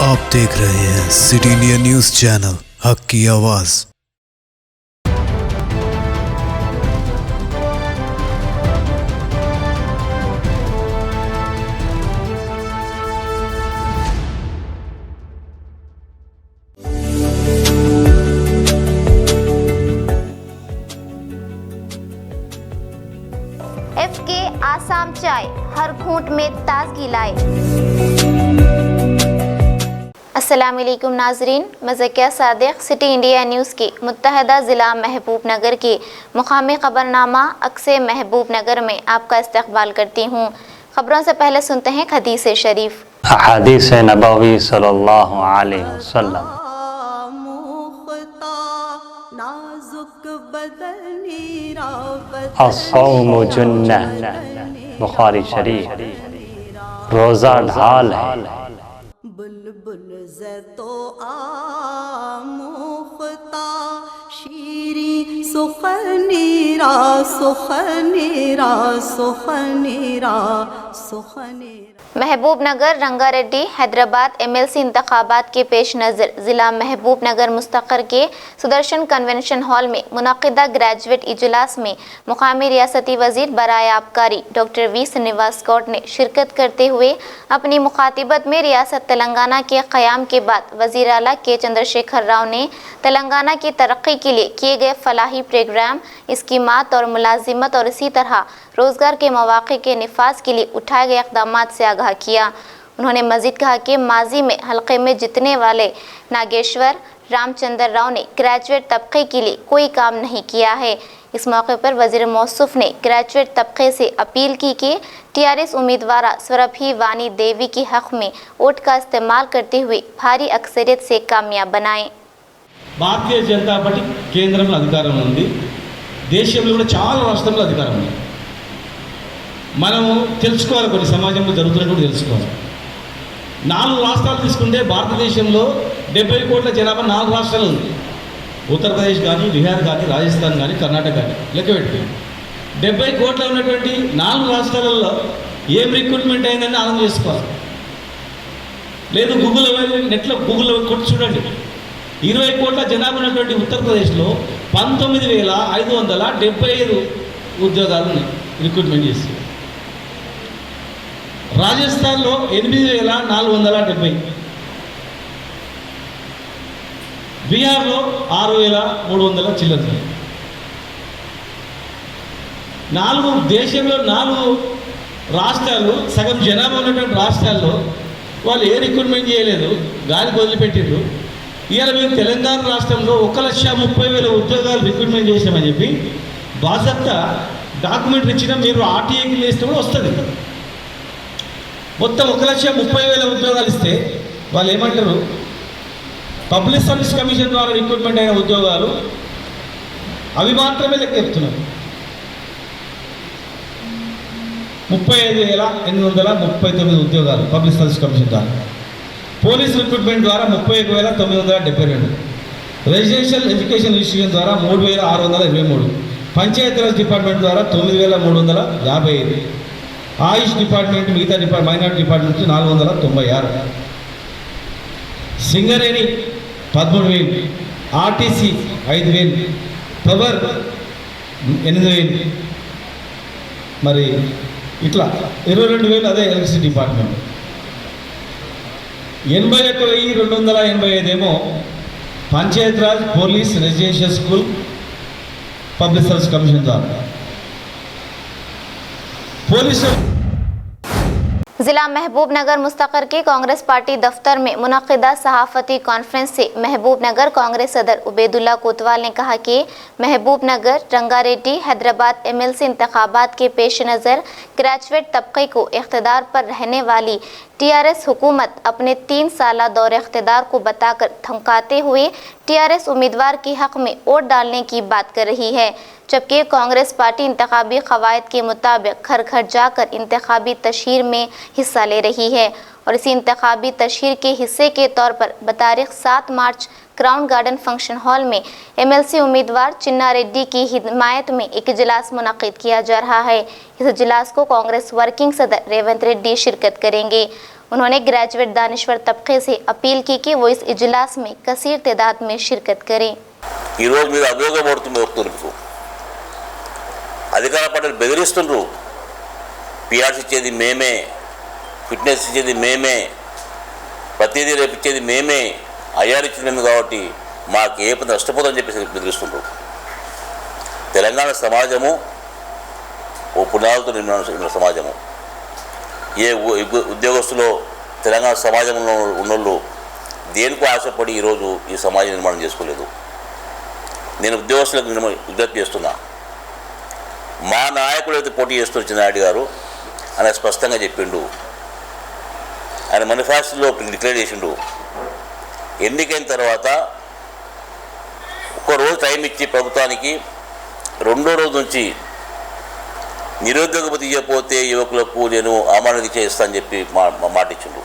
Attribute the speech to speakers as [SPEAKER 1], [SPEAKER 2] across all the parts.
[SPEAKER 1] आप देख रहे हैं सिटी इंडिया न्यूज चैनल, हक की आवाज।
[SPEAKER 2] FK आसाम चाय हर घूंट में ताजगी लाए। अस्सलाम वालेकुम नाजरीन, मैं Zakia Sadiq city India news के मुत्तहदा ज़िला महबूब नगर के मुकामी खबरनामा अक्से महबूब नगर में आपका इस्तकबाल करती हूँ। खबरों से पहले सुनते हैं हदीस शरीफ।
[SPEAKER 3] हदीस नबवी सल्लल्लाहु अलैहि वसल्लम। अस्सौमु जुन्नह, बुखारी शरीफ। रोज़ा ढाल है।
[SPEAKER 4] बुलबुल ज़तो आमुख्ता शीरी सुखनीरा सुखनीरा सुखनीरा सुखनीरा।
[SPEAKER 2] महबूब नगर रंगारेड्डी हैदराबाद MLC इंतखाबात के पेश नज़र ज़िला महबूब नगर मुस्तक़र के सुदर्शन कन्वेंशन हॉल में मुनक़िदा ग्रेजुएट इजलास में मुक़ामी रियासती वज़ीर बराए आबकारी डॉक्टर V श्रीनिवास गौड़ ने शिरकत करते हुए अपनी मुखातिबत में रियासत तेलंगाना के क़याम के बाद वज़ीर आला के चंद्रशेखर राव ने तेलंगाना की तरक्की के लिए किए गए फलाही प्रोग्राम, स्कीमात और मुलाजिमत और इसी तरह रोज़गार के मौक़े के निफाज के लिए उठाए गए इक़दामात से आगाह किया। उन्होंने मज़ीद कहा कि माजी में हल्के में जीतने वाले नागेश्वर रामचंद्र राव ने ग्रेजुएट तबके के लिए कोई काम नहीं किया है। इस मौके पर वज़ीर मौसूफ ने ग्रेजुएट तबके से अपील की कि TRS उम्मीदवार स्वरभि वानी देवी की हक़ में वोट का इस्तेमाल करते हुए भारी अक्सरियत से कामयाब बनाएं।
[SPEAKER 5] భారతీయ జనతా పార్టీ కేంద్రంలో అధికారంలో ఉంది, దేశంలో కూడా చాలా రాష్ట్రాల్లో అధికారం ఉంది. మనము తెలుసుకోవాలి, కొన్ని సమాజంలో జరుగుతున్నట్టు కూడా తెలుసుకోవాలి. 4 రాష్ట్రాలు తీసుకుంటే భారతదేశంలో 70 కోట్ల జనాభా 4 రాష్ట్రాలు ఉంది. ఉత్తరప్రదేశ్ కానీ, బీహార్ కానీ, రాజస్థాన్ కానీ, కర్ణాటక కానీ లెక్క పెట్టి 70 కోట్ల ఉన్నటువంటి 4 రాష్ట్రాలలో ఏం రిక్రూట్మెంట్ అయిందని ఆలోచన చేసుకోవాలి. లేదు గూగుల్లో నెట్లో గూగుల్లో కొట్టి చూడండి. 20 కోట్ల జనాభా ఉన్నటువంటి ఉత్తరప్రదేశ్లో 19,575 ఉద్యోగాలు రిక్రూట్మెంట్ చేసి, రాజస్థాన్లో 8,470, బీహార్లో 6,300 చిల్లర. దేశంలో 4 రాష్ట్రాలు సగం జనాభా ఉన్నటువంటి రాష్ట్రాల్లో వాళ్ళు ఏ రిక్రూట్మెంట్ చేయలేదు, గాలికి వదిలిపెట్టిండ్రు. ఇవాళ మేము తెలంగాణ రాష్ట్రంలో 1,30,000 ఉద్యోగాలు రిక్రూట్మెంట్ చేసామని చెప్పి బాజప్తా డాక్యుమెంట్ ఇచ్చిన మీరు RTAకి వేస్తే కూడా వస్తుంది. మొత్తం 1,30,000 ఉద్యోగాలు ఇస్తే వాళ్ళు ఏమంటారు, పబ్లిక్ సర్వీస్ కమిషన్ ద్వారా రిక్రూట్మెంట్ అయిన ఉద్యోగాలు అవి మాత్రమే లెక్క చెప్తున్నారు. 35,839 ఉద్యోగాలు పబ్లిక్ సర్వీస్ కమిషన్ ద్వారా. పోలీస్ రిక్రూట్మెంట్ ద్వారా 31,972, రెసిడెన్షియల్ ఎడ్యుకేషన్ ఇన్స్టిట్యూషన్ ద్వారా 3,623, పంచాయతీరాజ్ డిపార్ట్మెంట్ ద్వారా 9,355, ఆయుష్ డిపార్ట్మెంట్, మిగతా minority department 496, Singareni 13,000, RTC 5,000, power 8,000, మరి ఇట్లా 22,000 అదే ఎలక్ట్రిసిటీ డిపార్ట్మెంట్. 81,285 ఏమో Panchayati Raj, police, residential school, public service commission ద్వారా. పోలీసు
[SPEAKER 2] ज़िला महबूब नगर मुस्तक़र के कांग्रेस पार्टी दफ्तर में मुनक़िदा सहाफ़ती कॉन्फ्रेंस से महबूब नगर कांग्रेस सदर उबैदुल्ला कोतवाल ने कहा कि महबूब नगर रंगारेड्डी हैदराबाद MLC इंतखाबात के पेश नज़र ग्रेजुएट तबके को इक़्तिदार पर रहने वाली TRS हुकूमत अपने 3 साला दौर इक़्तिदार को बताकर धमकाते हुए TRS उम्मीदवार की हक़ में वोट डालने की बात कर रही है, जबकि कांग्रेस पार्टी इंतखाबी क़वायद के मुताबिक घर घर जाकर इंतखाबी तशहीर में हिस्सा ले रही है और इसी इंतखाबी तशहीर के हिस्से के तौर पर बतारीख 7 मार्च क्राउन गार्डन फंक्शन हॉल में MLC उम्मीदवार चिन्ना रेड्डी की हिमायत में एक इजलास मुनक़िद किया जा रहा है। इस इजलास को कांग्रेस वर्किंग सदर रेवंत रेड्डी शिरकत करेंगे। انہوں نے گریجویٹ دانشور طبقے سے اپیل کی کہ وہ اس اجلاس میں کثیر تعداد میں شرکت کریں.
[SPEAKER 6] ఈరోజు మీరు అభియోగం పడుతుంది వక్తులకు అధికార పార్టీలు బెదిరిస్తుండ్రు. పిఆర్సీ ఇచ్చేది మేమే, ఫిట్నెస్ ఇచ్చేది మేమే, ప్రతిదీ రేపిచ్చేది మేమే, ఐఆర్ ఇచ్చింది కాబట్టి మాకు ఏ పని నష్టపోతుందని చెప్పేసి బెదిరిస్తుండ్రు. తెలంగాణ సమాజము ఓ పునాదులతో నిన్న సమాజము. ఏ ఉద్యోగస్తులో తెలంగాణ సమాజంలో ఉన్నోళ్ళు దేనికో ఆశపడి ఈరోజు ఈ సమాజం నిర్మాణం చేసుకోలేదు. నేను ఉద్యోగస్తులకు విజ్ఞప్తి చేస్తున్నా, మా నాయకుడు అయితే పోటీ చేస్తూ చిన్నారెడ్డి గారు ఆయన స్పష్టంగా చెప్పిండు, ఆయన మేనిఫెస్టోలో డిక్లేర్ చేసిండు, ఎన్నికైన తర్వాత ఒక్కరోజు టైం ఇచ్చి ప్రభుత్వానికి రెండో రోజు నుంచి నిరుద్యోగ భృతి ఇవ్వకపోతే యువకులకు నేను ఆమానికి చేస్తానని చెప్పి మాట ఇచ్చిండు.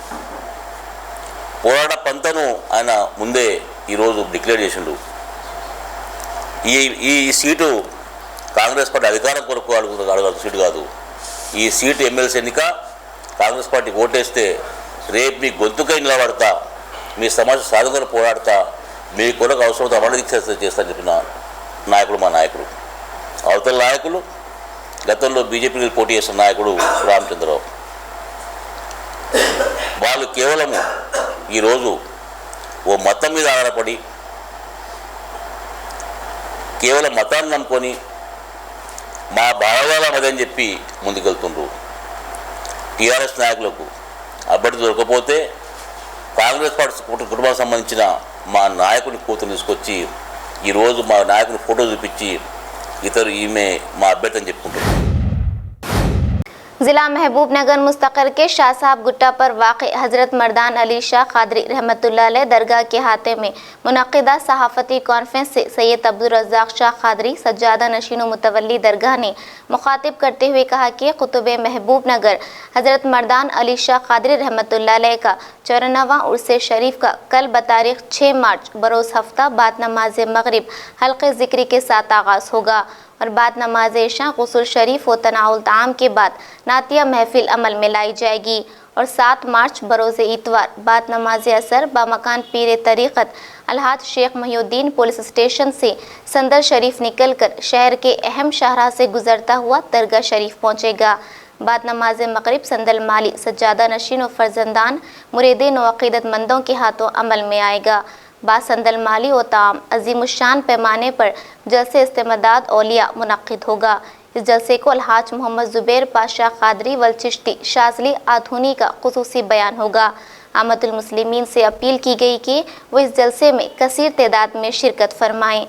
[SPEAKER 6] పోరాట పంతను ఆయన ముందే ఈరోజు డిక్లేర్ చేసిండు. ఈ సీటు కాంగ్రెస్ పార్టీ అధికారం కొరకు అడగాల్సిన సీటు కాదు. ఈ సీటు ఎమ్మెల్సీ ఎన్నిక కాంగ్రెస్ పార్టీకి ఓటేస్తే రేపు మీ గొంతుకై నిలబడతా, మీ సమస్య సాధకులు పోరాడతా, మీ కొరకు అవసరం అమలుదీక్ష చేస్తానని చెప్పిన నాయకుడు మా నాయకుడు. అవతల నాయకులు గతంలో బీజేపీ పోటీ చేసిన నాయకుడు రామచంద్రరావు. వాళ్ళు కేవలము ఈరోజు ఓ మతం మీద ఆధారపడి కేవలం మతాన్ని నమ్ముకొని మా భావజాలం అదని చెప్పి ముందుకెళ్తుండ్రు. టీఆర్ఎస్ నాయకులకు అభ్యర్థి దొరకపోతే కాంగ్రెస్ పార్టీ కుటుంబానికి సంబంధించిన మా నాయకుని కూతురు తీసుకొచ్చి ఈరోజు మా నాయకుని ఫోటో చూపించి ఈమె మా అభ్యర్థి అని చెప్పుకుంటారు.
[SPEAKER 2] ضلع محبوب نگر مستقر کے شاہ صاحب گٹا پر واقع حضرت مردان علی شاہ قادری رحمۃ اللہ علیہ درگاہ کے احاطے میں منعقدہ صحافتی کانفرنس سے سید عبدالرزاق شاہ قادری سجادہ نشین و متولی درگاہ نے مخاطب کرتے ہوئے کہا کہ قطب محبوب نگر حضرت مردان علی شاہ قادری رحمۃ اللہ علیہ کا 54واں عرس شریف کا کل بتاریخ 6 مارچ بروز ہفتہ بعد نماز مغرب حلقہ ذکری کے ساتھ آغاز ہوگا اور بعد نماز عشاء غسل شریف و تناول طعام کے بعد نعتیہ محفل عمل میں لائی جائے گی اور 7 مارچ بروز اتوار بعد نماز اثر بامکان پیر طریقت الحاج شیخ محی الدین پولیس اسٹیشن سے سندل شریف نکل کر شہر کے اہم شاہراہ سے گزرتا ہوا درگاہ شریف پہنچے گا. بعد نماز مغرب سندل مالی سجادہ نشین و فرزندان مریدین و عقیدت مندوں کے ہاتھوں عمل میں آئے گا. بعد سندل مالی و تعام عظیم الشان پیمانے پر جلسے استمداد اولیاء منعقد ہوگا. اس جلسے کو الحاج محمد زبیر پاشا قادری والچشتی شاذلی آدھونی کا خصوصی بیان ہوگا. عامت المسلمین سے اپیل کی گئی کہ وہ اس جلسے میں کثیر تعداد میں شرکت فرمائیں.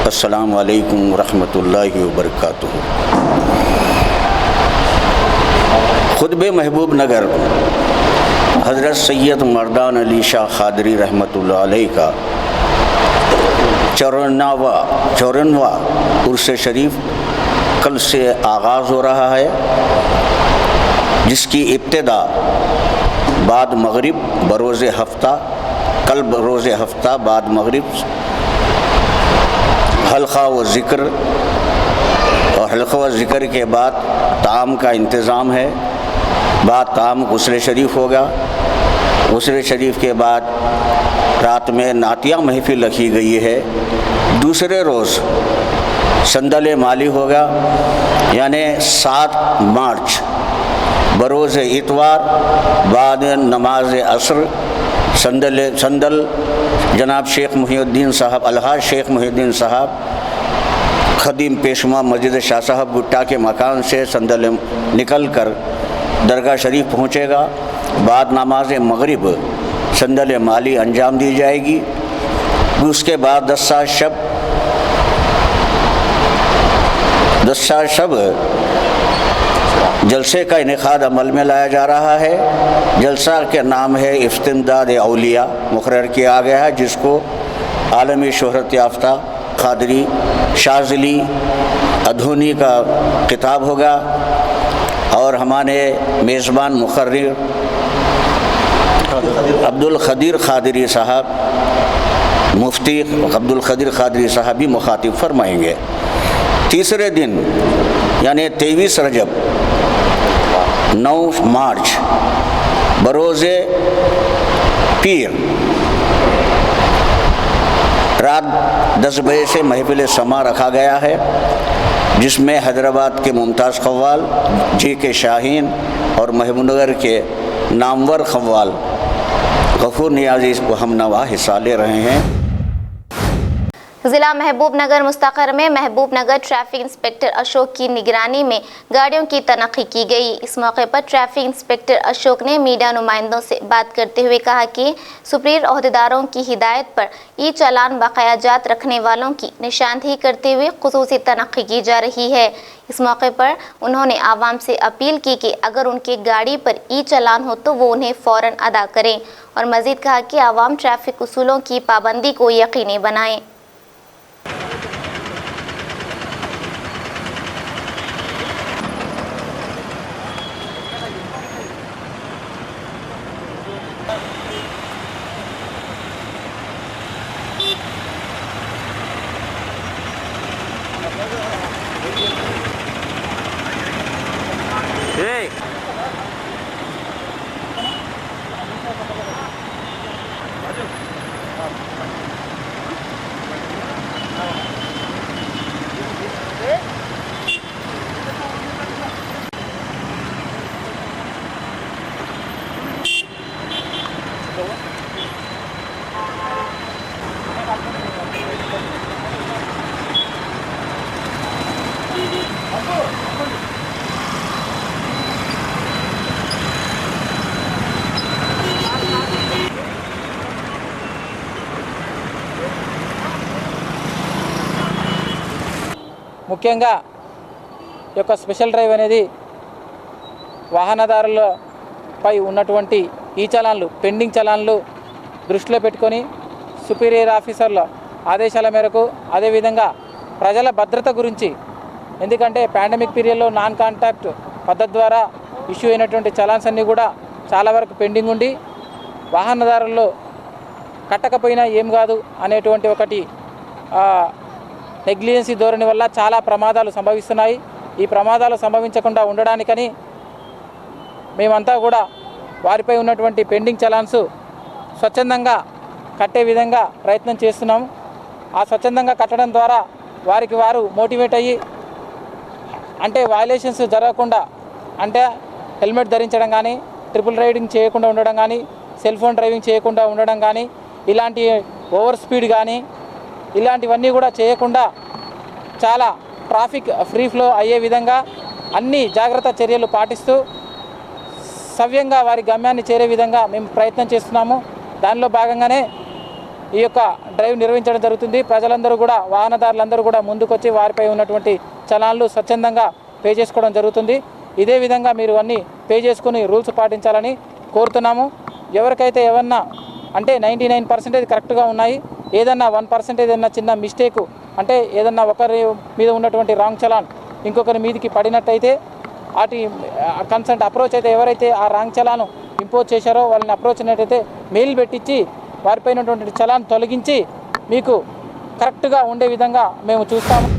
[SPEAKER 7] السلام علیکم ورحمۃ اللہ وبرکاتہ. خطب محبوب نگر حضرت سید مردان علی شاہ قادری رحمۃ اللہ علیہ کا 54واں عرس شریف کل سے آغاز ہو رہا ہے، جس کی ابتدا بعد مغرب بروز ہفتہ کل بروز ہفتہ بعد مغرب حلقہ و ذکر اور حلقہ و ذکر کے بعد طعام کا انتظام ہے. بعد طعام غسل شریف ہوگا. غسل شریف کے بعد رات میں نعتیہ محفل رکھی گئی ہے. دوسرے روز سندل مالی ہوگا، یعنی 7 مارچ بروز اتوار بعد نماز عصر سندل جناب شیخ محی الدین صاحب الحاج شیخ محی الدین صاحب خدیم پیشوا مسجد شاہ صاحب گٹا کے مکان سے سندل نکل کر درگاہ شریف پہنچے گا. بعد نماز مغرب سندل مالی انجام دی جائے گی. اس کے بعد 10 سال شب جلسے کا انعقاد عمل میں لایا جا رہا ہے. جلسہ کے نام ہے استمداد اولیاء مقرر کیا گیا ہے، جس کو عالمی شہرت یافتہ قادری شاذلی अधूनी का किताब होगा और हमारे मेज़बान मुखर्रिर अब्दुल खदीर खादरी साहब, मुफ्ती अब्दुल खदीर खादरी साहब भी मुखातिब फरमाएंगे। तीसरे दिन यानी 23 रजब 9 मार्च बरोज़े पीर रात 10 बजे से महफिल समा रखा गया है, जिसमें हैदराबाद के मुमताज़ क़व्वाल जी.के. शाहीन और महबूबनगर के नामवर क़व्वाल गफूर नियाज़ी को हमनवा हिस्सा ले रहे हैं।
[SPEAKER 2] जिला महबूब नगर मुस्तक़र में महबूब नगर ट्रैफिक इंस्पेक्टर अशोक की निगरानी में गाड़ियों की तनख़ी की गई। इस मौके पर ट्रैफिक इंस्पेक्टर अशोक ने मीडिया नुमाइंदों से बात करते हुए कहा कि सुपीरियर अहदेदारों की हिदायत पर ई चालान बकाया जात रखने वालों की निशानदेही करते हुए ख़ुसूसी तनख़ी की जा रही है। इस मौके पर उन्होंने आवाम से अपील की कि अगर उनके गाड़ी पर ई चालान हो तो वो उन्हें फ़ौरन अदा करें और मज़ीद कहा कि आवाम ट्रैफिक उसूलों की पाबंदी को यकीनी बनाएं।
[SPEAKER 8] ముఖ్యంగా ఈ యొక్క స్పెషల్ డ్రైవ్ అనేది వాహనదారులపై ఉన్నటువంటి ఈ చలాన్లు పెండింగ్ చలాన్లు దృష్టిలో పెట్టుకొని సుపీరియర్ ఆఫీసర్ల ఆదేశాల మేరకు అదేవిధంగా ప్రజల భద్రత గురించి, ఎందుకంటే పాండమిక్ పీరియడ్లో నాన్ కాంటాక్ట్ పద్ధతి ద్వారా ఇష్యూ అయినటువంటి చలాన్స్ అన్నీ కూడా చాలా వరకు పెండింగ్ ఉండి వాహనదారుల్లో కట్టకపోయినా ఏం కాదు అనేటువంటి ఒకటి నెగ్లిజెన్సీ ధోరణి వల్ల చాలా ప్రమాదాలు సంభవిస్తున్నాయి. ఈ ప్రమాదాలు సంభవించకుండా ఉండడానికని మేమంతా కూడా వారిపై ఉన్నటువంటి పెండింగ్ చలాన్స్ స్వచ్ఛందంగా కట్టే విధంగా ప్రయత్నం చేస్తున్నాము. ఆ స్వచ్ఛందంగా కట్టడం ద్వారా వారికి వారు మోటివేట్ అయ్యి, అంటే వయలేషన్స్ జరగకుండా, అంటే హెల్మెట్ ధరించడం కానీ, ట్రిపుల్ రైడింగ్ చేయకుండా ఉండడం కానీ, సెల్ ఫోన్ డ్రైవింగ్ చేయకుండా ఉండడం కానీ, ఇలాంటి ఓవర్ స్పీడ్ కానీ ఇలాంటివన్నీ కూడా చేయకుండా చాలా ట్రాఫిక్ ఫ్రీ ఫ్లో అయ్యే విధంగా అన్ని జాగ్రత్త చర్యలు పాటిస్తూ సవ్యంగా వారి గమ్యాన్ని చేరే విధంగా మేము ప్రయత్నం చేస్తున్నాము. దానిలో భాగంగానే ఈ యొక్క డ్రైవ్ నిర్వహించడం జరుగుతుంది. ప్రజలందరూ కూడా, వాహనదారులందరూ కూడా ముందుకొచ్చి వారిపై ఉన్నటువంటి చలాన్లు స్వచ్ఛందంగా పే చేసుకోవడం జరుగుతుంది. ఇదే విధంగా మీరు అన్నీ పే చేసుకుని రూల్స్ పాటించాలని కోరుతున్నాము. ఎవరికైతే ఏమన్నా అంటే 99% కరెక్ట్గా ఉన్నాయి, ఏదన్నా 1% ఏదన్నా చిన్న మిస్టేకు, అంటే ఏదన్నా ఒకరి మీద ఉన్నటువంటి రాంగ్ చలాన్ ఇంకొకరి మీదకి పడినట్టయితే వాటి కన్సల్ట్ అప్రోచ్ అయితే ఎవరైతే ఆ రాంగ్ చలాను ఇంపోజ్ చేశారో వాళ్ళని అప్రోచ్ అయినట్టయితే మెయిల్ పెట్టించి వారిపై ఉన్నటువంటి చలాన్ తొలగించి మీకు కరెక్ట్గా ఉండే విధంగా మేము చూస్తాము.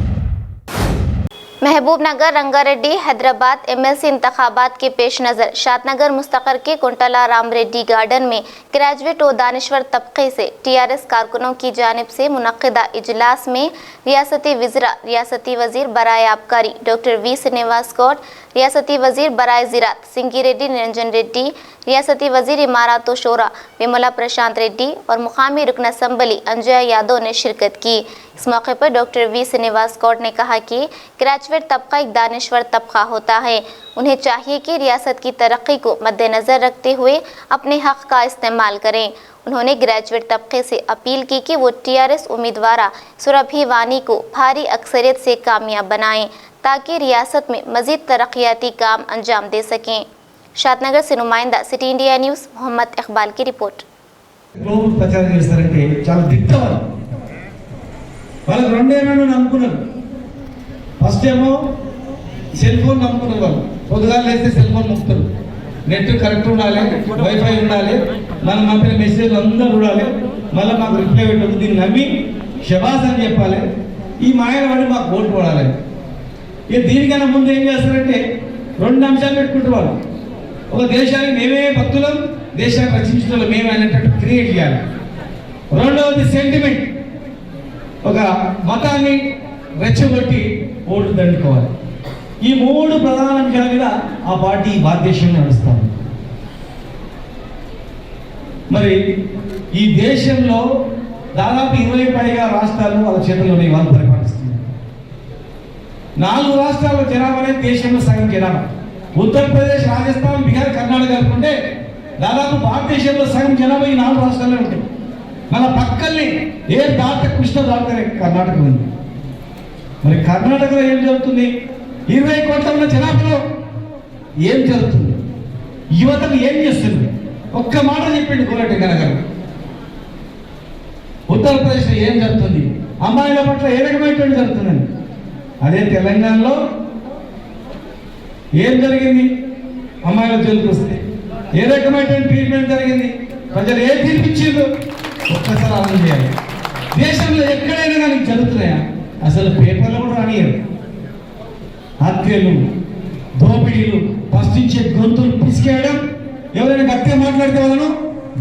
[SPEAKER 2] महबूब नगर रंगारेड्डी हैदराबाद एमएलसी इंतखाबात के पेश नज़र शादनगर मुस्तक़र के कुंटला राम रेड्डी गार्डन में ग्रेजुएट व दानिश्वर तबके से टीआरएस कारकुनों की जानिब से मुनक़्क़िदा इजलास में रियासती वज़ीरा, रियासती वज़ीर बराए आबकारी डॉक्टर वी श्रीनिवास गौड़, रियासती वज़ीर बराए ज़राअत सिंगी रेड्डी निरंजन रेड्डी, रियासती वज़ीर इमारात व शोरा विमला प्रशांत रेड्डी और मुकामी रुकन असम्बली अंजया यादव ने शिरकत की। इस मौके पर डॉक्टर वी श्रीनिवास गौड़ ने कहा कि ग्रेजुएट तबका एक दानिश्वर तबका होता है, उन्हें चाहिए कि रियासत की तरक्की को मद्देनज़र रखते हुए अपने हक़ का इस्तेमाल करें। उन्होंने ग्रेजुएट तबके से अपील की कि वो टीआरएस उम्मीदवार सुरभि वानी को भारी अक्सरियत से कामयाब बनाएं ताकि रियासत में मज़ीद तरक्याती काम अंजाम दे सकें। शादनगर से नुमाइंदा City India News Mohammad Iqbal की रिपोर्ट।
[SPEAKER 9] ప్రచారం చేస్తారంటే చాలా దిట్టవాళ్ళు, వాళ్ళకి రెండేళ్ళు నమ్ముకున్నారు.
[SPEAKER 5] ఫస్ట్ ఏమో సెల్ ఫోన్ నమ్ముకునే వాళ్ళు, పొద్దుగాలు వేస్తే సెల్ ఫోన్ నమ్ముతారు. నెట్ కరెక్ట్ ఉండాలి, వైఫై ఉండాలి, మనం పంపిన మెసేజ్ అందరూ చూడాలి, మళ్ళీ మాకు రిప్లై పెట్టదు. దీన్ని నమ్మి షబాస్ అని చెప్పాలి, ఈ మాయల వాడి మాకు ఓటు పడాలి. ఇక దీనికన్నా ముందు ఏం చేస్తారంటే 2 అంశాలు పెట్టుకుంటారు వాళ్ళు. ఒక దేశాన్ని మేమే భక్తులం, దేశాన్ని రక్షించడం మేమే అనేటట్టు క్రియేట్ చేయాలి. రెండవది సెంటిమెంట్, ఒక మతాన్ని రెచ్చగొట్టి ఓటు దండుకోవాలి. ఈ 3 ప్రధాన అంశాల మీద ఆ పార్టీ భారతదేశంలో నడుస్తాం. మరి ఈ దేశంలో దాదాపు 20 పైగా రాష్ట్రాలు వాళ్ళ చేతుల్లోనే వాళ్ళు పరిపాలిస్తున్నారు. 4 రాష్ట్రాల జనాభా అనేది దేశంలో సగం జనాభా. ఉత్తరప్రదేశ్, రాజస్థాన్, బీహార్, కర్ణాటక కలుపుకుంటే దాదాపు భారతదేశంలో సగం జనాభా ఈ 4 రాష్ట్రాల్లో ఉంటాయి. మన పక్కల్ని ఏ దాట కృష్ణ దాటనే కర్ణాటక ఉంది. మరి కర్ణాటకలో ఏం జరుగుతుంది? 20 కోట్ల ఉన్న జనాభాలో ఏం జరుగుతుంది? యువతకు ఏం చేస్తుంది? ఒక్క మాట చెప్పిండు కోరటి గారు. ఉత్తరప్రదేశ్లో ఏం జరుగుతుంది? అమ్మాయిల పట్ల ఏ రకమైనటువంటి జరుగుతుందని. అదే తెలంగాణలో ఏం జరిగింది? అమ్మాయిల జోలికి వస్తే ఏ రకమైనటువంటి ట్రీట్మెంట్ జరిగింది? ప్రజలు ఏ తీర్పిచ్చిందో ఒక్కసారి ఆలోచన చేయాలి. దేశంలో ఎక్కడైనా కానీ జరుగుతున్నాయా? అసలు పేపర్లో కూడా రానియరు. హత్యలు, దోపిడీలు, ప్రశ్నించే గొంతులు పిసికేయడం, ఎవరైనా గట్టిగా మాట్లాడితే వాళ్ళను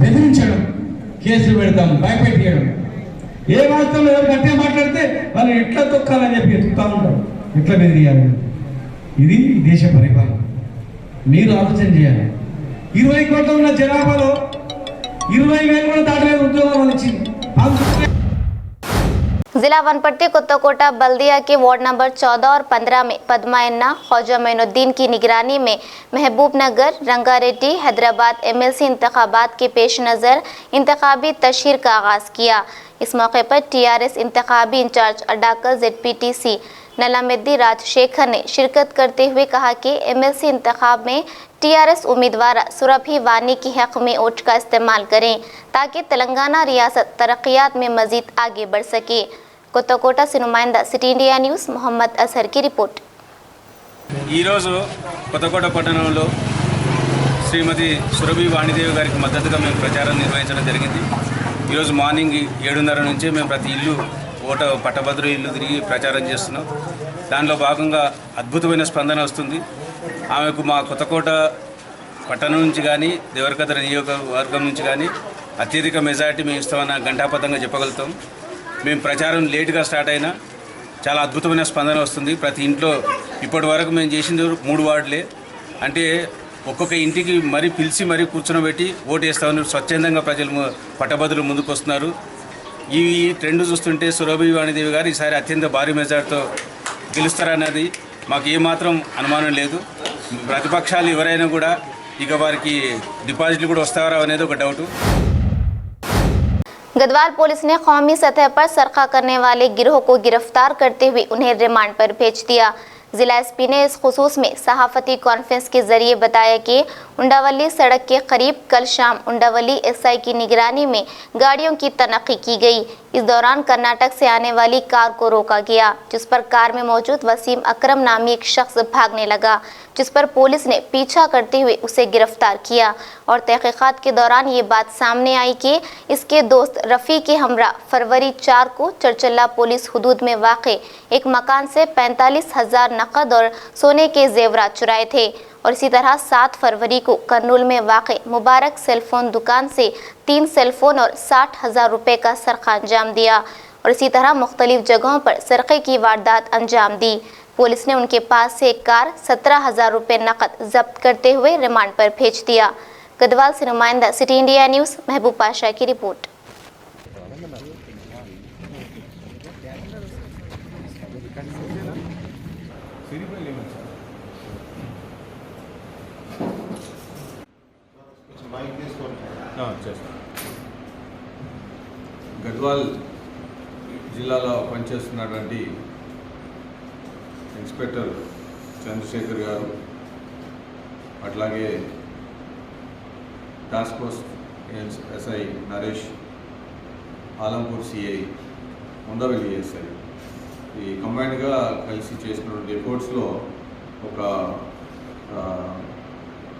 [SPEAKER 5] బెదిరించడం, కేసులు పెడతాం, భయపెట్టేయడం. ఏ వాస్తవంలో ఎవరు గట్టిగా మాట్లాడితే వాళ్ళు ఎట్లా తొక్కాలని చెప్పి ఎత్తుతా ఉంటారు, ఎట్లా బెదిరియాలి. ఇది దేశ పరిపాలన. మీరు ఆలోచన చేయాలి. 20 కోట్ల ఉన్న జనాభాలో 20,000 కూడా దాటలేదు ఉద్యోగాలు వచ్చింది.
[SPEAKER 2] जिला वनपट्टी कोत्ताकोटा बल्दिया के वार्ड नंबर 14 और 15 में पद्मायन्ना ख्वाजा मोइनुद्दीन की निगरानी में महबूबनगर, रंगारेड्डी, हैदराबाद एमएलसी इंतखाबात के पेश नज़र इंतखाबी तशहीर का आगाज़ किया। इस मौके पर टीआरएस इंतखाबी इंचार्ज अडाकर ZPTC नलामिद्दी राजशेखर ने शिरकत करते हुए कहा कि एमएलसी इंतखाब में टीआरएस उम्मीदवार सुरभि वानी की हक में वोट का इस्तेमाल करें ताकि तेलंगाना रियासत तरक्यात में मजीद आगे बढ़ सके। कोत्ताकोटा से नुमाइंदा City India News Mohammad Azhar की रिपोर्ट।
[SPEAKER 10] ఈరోజు కొత్తకోట పట్టణంలో శ్రీమతి సురభి వాణిదేవి గారికి మద్దతుగా మేము ప్రచారం నిర్వహించడం జరిగింది. ఈరోజు మార్నింగ్ 7:30 నుంచి మేము ప్రతి ఇల్లు పట్టభద్రు ఇల్లు తిరిగి ప్రచారం చేస్తున్నాం. దానిలో భాగంగా అద్భుతమైన స్పందన వస్తుంది. ఆమెకు మా కొత్తకోట పట్టణం నుంచి కానీ దేవరకద్ర నియోజకవర్గం నుంచి కానీ అత్యధిక మెజారిటీ మేము ఇస్తామన్న ఘంటాపథంగా చెప్పగలుగుతాం. మేము ప్రచారం లేటుగా స్టార్ట్ అయినా చాలా అద్భుతమైన స్పందన వస్తుంది. ప్రతి ఇంట్లో ఇప్పటి వరకు మేము చేసింది 3 వార్డులే, అంటే ఒక్కొక్క ఇంటికి మరీ పిలిచి మరీ కూర్చోబెట్టి ఓటు వేస్తామని స్వచ్ఛందంగా ప్రజలు పట్టభద్రులు ముందుకు వస్తున్నారు. ఈ ట్రెండ్ చూస్తుంటే సురభి వాణిదేవి గారు ఈసారి అత్యంత భారీ మెజార్టీతో గెలుస్తారన్నది మాకు ఏమాత్రం అనుమానం లేదు. ప్రతిపక్షాలు ఎవరైనా కూడా ఇక వారికి డిపాజిట్లు కూడా వస్తారా అనేది ఒక డౌట్.
[SPEAKER 2] गढ़वाल पुलिस ने कौमी सतह पर सरका करने वाले गिरोह को गिरफ्तार करते हुए उन्हें रिमांड पर भेज दिया। जिला एसपी ने इस खुसूस में सहाफती कॉन्फ्रेंस के जरिए बताया कि उंडावली सड़क के करीब कल शाम उंडावली एसआई की निगरानी में गाड़ियों की तनख्ही की गई। इस दौरान कर्नाटक से आने वाली कार को रोका गया, जिस पर कार में मौजूद वसीम अकरम नामी एक शख्स भागने लगा, जिस पर पुलिस ने पीछा करते हुए उसे गिरफ्तार किया। और तहकीकात के दौरान ये बात सामने आई कि इसके दोस्त रफ़ी के हमरा फरवरी 4 को चरचल्ला पुलिस हुदूद में वाक़े एक मकान से 45,000 नकद और सोने के जेवरात चुराए थे। और इसी तरह 7 फरवरी को कर्नूल में वाक़े मुबारक सेलफोन दुकान से 3 सेलफोन और 60,000 रुपये का सरका अंजाम दिया। और इसी तरह मुख्तलिफ जगहों पर सरक़े की वारदात अंजाम दी। पुलिस ने उनके पास से एक कार 17,000 रुपये नकद जब्त करते हुए रिमांड पर भेज दिया। गढ़वाल से नुमाइंदा सिटी इंडिया न्यूज़ महबूब पाशा की रिपोर्ट।
[SPEAKER 11] గద్వాల్ జిల్లాలో పనిచేస్తున్నటువంటి ఇన్స్పెక్టర్ చంద్రశేఖర్ గారు, అట్లాగే task force SI Naresh, Alampur CI, Undavalli SI ఈ కంబైన్డ్గా కలిసి చేసినటువంటి ఎఫర్ట్స్లో ఒక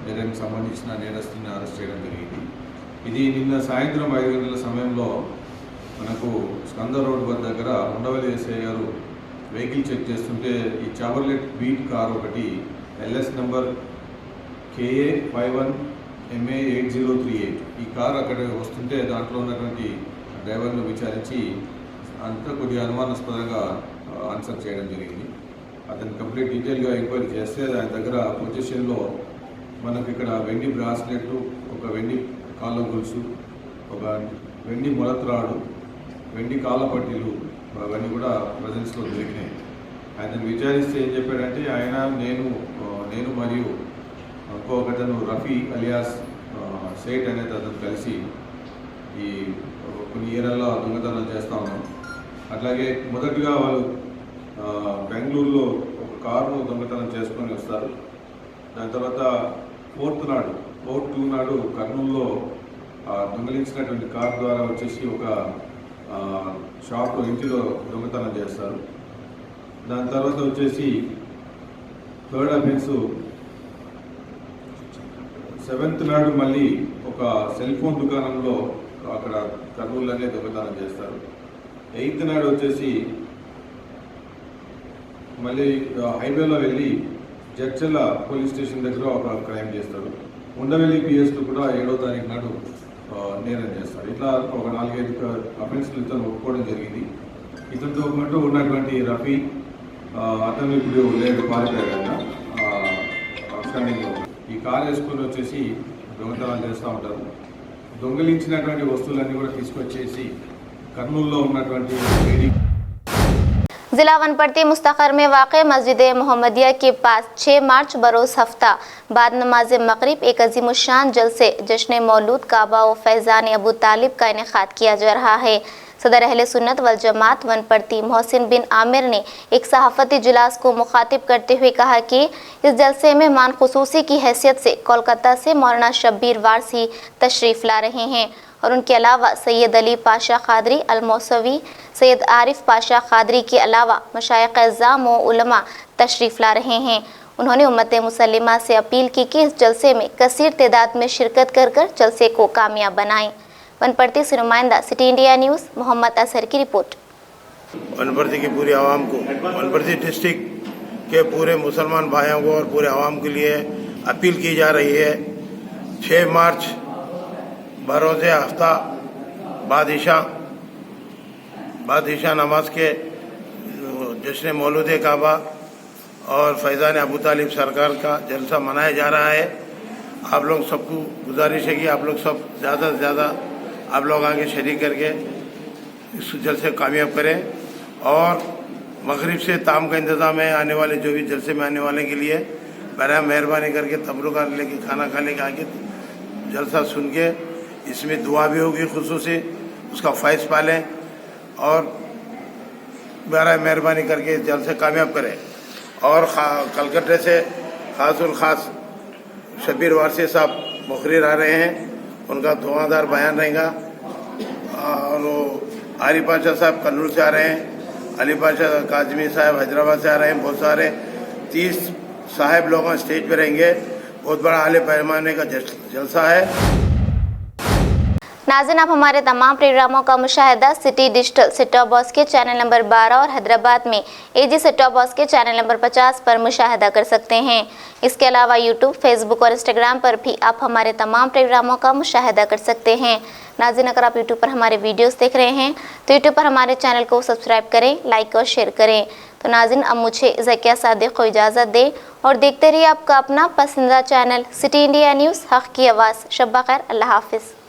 [SPEAKER 11] నేరానికి సంబంధించిన నేరస్తుని అరెస్ట్ చేయడం జరిగింది. ఇది నిన్న సాయంత్రం 5 గంటల సమయంలో మనకు స్కంద రోడ్ వద్ద దగ్గర ఉండవల్లి ఎస్ఐ గారు వెహికల్ చెక్ చేస్తుంటే ఈ చావర్లెట్ బీట్ కార్ ఒకటి LS నెంబర్ KA 51MA 8038 ఈ కార్ అక్కడ వస్తుంటే దాంట్లో ఉన్నటువంటి డ్రైవర్ను విచారించి అంతా కొద్దిగా అనుమానాస్పదంగా ఆన్సర్ చేయడం జరిగింది. అతను కంప్లీట్ డీటెయిల్గా ఎంక్వైరీ చేస్తే ఆయన దగ్గర పొజిషన్లో మనకు ఇక్కడ వెండి బ్రాస్లెట్లు, ఒక వెండి కాళ్ళ గొలుసు, ఒక వెండి మొలత్రాడు, వెండి కాళ్ళ పట్టీలు అవన్నీ కూడా ప్రజెన్స్లో దొరికినాయి. ఆయనను విచారిస్తే ఏం చెప్పాడంటే ఆయన నేను మరియు ఇంకొకతను రఫీ అలియాస్ సేట్ అనేది అతను కలిసి ఈ కొన్ని ఏరియాల్లో దొంగతనాలు చేస్తూ ఉన్నాం. అట్లాగే మొదటిగా వాళ్ళు బెంగళూరులో ఒక కారును దొంగతనం చేసుకొని వస్తారు. దాని తర్వాత 4th నాడు కర్నూలులో దొంగలించినటువంటి కారు ద్వారా వచ్చేసి ఒక షాప్లో ఇంటిలో దొంగతనం చేస్తారు. దాని తర్వాత వచ్చేసి 3rd అఫెన్స్ 7th నాడు మళ్ళీ ఒక సెల్ ఫోన్ దుకాణంలో అక్కడ కర్నూలులోనే దొంగతనం చేస్తారు. 8th నాడు వచ్చేసి మళ్ళీ హైవేలో వెళ్ళి జడ్చర్ల పోలీస్ స్టేషన్ దగ్గర ఒక క్రైమ్ చేస్తారు. ఉండవెల్లి పిఎస్లో కూడా 7వ తారీఖు నాడు నేరం చేస్తారు. ఇట్లా ఒక 4-5 అఫెన్స్లు ఇతను ఒప్పుకోవడం జరిగింది. ఇతనితో పాటు ఉన్నటువంటి రఫీ అతను ఇప్పుడు లేడు, పారిపోయాడు. అవుట్స్టాండింగ్లో ఈ కారు వేసుకొని వచ్చేసి దొంగతనాలు చేస్తూ ఉంటారు. దొంగలించినటువంటి వస్తువులన్నీ కూడా తీసుకొచ్చేసి कर्नूल
[SPEAKER 2] जिला वनपर्ती मुस्तखर में वाक़ मस्जिद मोहम्मदिया के पास 6 मार्च बरोज़ हफ्ता बाद नमाज मगरिब एक अज़ीमुश्शान जलसे जश्न मौलूद काबा व फैज़ान अबू तालिब का इनेकाद किया जा रहा है। सदर अहले सुन्नत वल जमात वनपर्ती मोहसिन बिन आमिर ने एक सहाफ़ती इजलास को मुखातिब करते हुए कहा कि इस जलसे में मान खुसूसी की हैसियत से कोलकाता से मौलाना शब्बीर वारसी तशरीफ़ ला रहे हैं और उनके अलावा सैयद अली पाशा क़ादरी अल-मौसवी, सैयद आरिफ पाशा क़ादरी के अलावा मशाइख़ अज़्ज़ाम व उलमा तशरीफ़ ला रहे हैं। उन्होंने उम्मत मुसल्लिमा से अपील की कि इस जलसे में कसीर तादाद में शिरकत कर जलसे को कामयाब बनाएं। वनपर्ती से नुमाइंदा सिटी इंडिया न्यूज़ मोहम्मद असर की रिपोर्ट।
[SPEAKER 12] वनपर्ती की पूरी आवाम को, वनपर्ती डिस्ट्रिक्ट के पूरे मुसलमान भाइयों को और पूरे आवाम के लिए अपील की जा रही है। 6 मार्च बरोज़ हफ्ता बादशाह नमाज के जश्न मौलूद काबा और फैज़ान अबू तालिब सरकार का जलसा मनाया जा रहा है। आप लोग सबको गुजारिश है कि आप लोग सब ज़्यादा से ज़्यादा आप लोग आगे शरीक करके इस जलसे कामयाब करें और मगरिब से ताम का इंतज़ाम है। आने वाले जो भी जलसे में आने वाले के लिए बड़ा मेहरबानी करके तबरुका लेके खाना खाने के आगे जलसा सुन के इसमें दुआ भी होगी खुसूसी, उसका फ़ैज़ पालें और बड़ा मेहरबानी करके जलसे कामयाब करें। और कलकत्ते से ख़ास शब्बीर वारसी साहब मुखर्रिर आ रहे हैं, उनका धुआंधार बयान रहेगा। और वो आरी पाशा साहब कन्नूर से आ रहे हैं, अली पाशा काजमी साहब हैदराबाद से आ रहे हैं। बहुत सारे 30 साहब लोग स्टेज पे रहेंगे। बहुत बड़ा आले पैमाने का जलसा है।
[SPEAKER 2] नाज़रीन, आप हमारे तमाम प्रोग्रामों का मुशाहिदा city digital set top box के चैनल नंबर 12 और हैदराबाद में एजी सेट टॉप बॉक्स के चैनल नंबर 50 पर मुशाहिदा कर सकते हैं। इसके अलावा यूट्यूब, फेसबुक और इंस्टाग्राम पर भी आप हमारे तमाम प्रोग्रामों का मुशाहिदा कर सकते हैं। नाज़रीन, अगर आप यूट्यूब पर हमारे वीडियोस देख रहे हैं तो यूट्यूब पर हमारे चैनल को सब्सक्राइब करें, लाइक और शेयर करें। तो नाज़रीन, अब मुझे ज़किया सादिक को इजाज़त दें और देखते रहिए आपका अपना पसंदीदा चैनल सिटी इंडिया न्यूज़, हक़ की आवाज़। शब्बा खैर, अल्लाह हाफ़िज़।